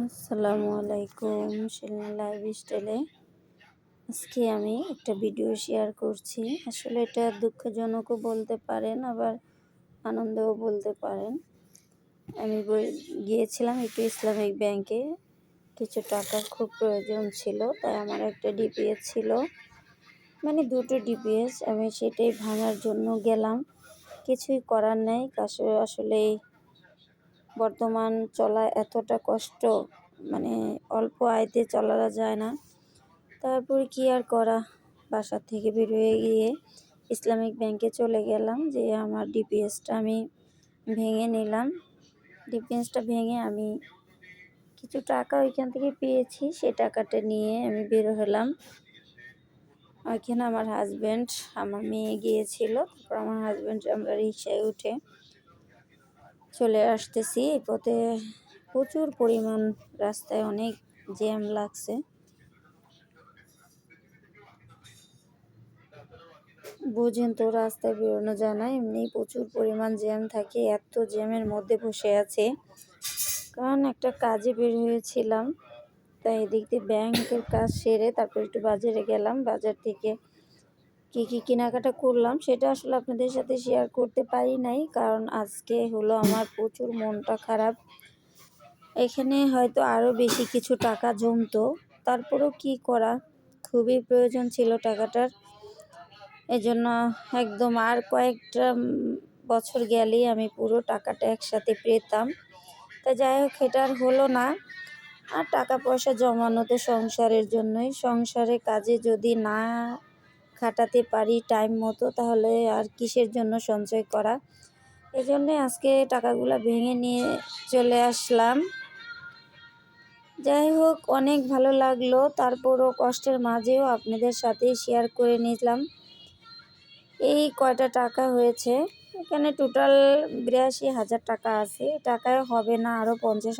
আসসালামু আলাইকুম, শিলনা লাইফস্টাইলে আজকে আমি একটা ভিডিও শেয়ার করছি। আসলে এটা দুঃখজনকও বলতে পারেন, আবার আনন্দও বলতে পারেন। আমি গিয়েছিলাম একটু ইসলামিক ব্যাংকে, কিছু টাকার খুব প্রয়োজন ছিল, তাই আমার একটা ডিপিএস ছিল, মানে দুটো ডিপিএস। আমি সেটাই ভাঙার জন্য গেলাম। কিছুই করার নেই, আসলে বর্তমান চলা এতটা কষ্ট, মানে অল্প আয়তে চলা যায় না। তারপরে কি আর করা, বাসা থেকে বেরিয়ে গিয়ে ইসলামিক ব্যাংকে চলে গেলাম, যে আমার ডিপিএসটা আমি ভেঙে নিলাম। ডিপিএসটা ভেঙে আমি কিছু টাকা ওইখান থেকে পেয়েছি, সে টাকাটা নিয়ে আমি বের হলাম। ওইখানে আমার হাজব্যান্ড, আমার মেয়ে গিয়েছিল, তারপর আমার হাজব্যান্ড, আমরা রিকশায় উঠে চলে আসতেছি। এই পথে প্রচুর পরিমাণ, রাস্তায় অনেক জ্যাম লাগছে। বুঝেন তো, রাস্তায় বেরোনো যায় না, এমনি প্রচুর পরিমাণ জ্যাম থাকে। এত জ্যামের মধ্যে বসে আছে, কারণ একটা কাজে বের হয়েছিলাম, তাই এদিক দিয়ে ব্যাংকের কাজ সেরে তারপর একটু বাজারে গেলাম। বাজার থেকে কি কেনাকাটা করলাম সেটা আসলে আপনাদের সাথে শেয়ার করতে পারি নাই, কারণ আজকে হলো আমার প্রচুর মনটা খারাপ। এখানে হয়তো আরও বেশি কিছু টাকা জমতো, তারপরেও কি করা, খুবই প্রয়োজন ছিল টাকাটার। এজন্য একদম আর কয়েকটা বছর গেলেই আমি পুরো টাকাটা একসাথে পেতাম। তা যাই হোক, এটা আর হলো না। আর টাকা পয়সা জমানো তো সংসারের জন্যই, সংসারে কাজে যদি না খাটাতে পারি টাইম মতো, তাহলে আর কিসের জন্য সঞ্চয় করা। এজন্যে আজকে টাকাগুলো ভেঙে নিয়ে চলে আসলাম। যাই হোক, অনেক ভালো লাগলো, তারপরও কষ্টের মাঝেও আপনাদের সাথে শেয়ার করে নিলাম। এই কয়টা টাকা হয়েছে, এখানে টোটাল ৮২,০০০ টাকা আছে। টাকায় হবে না, আরও ৫০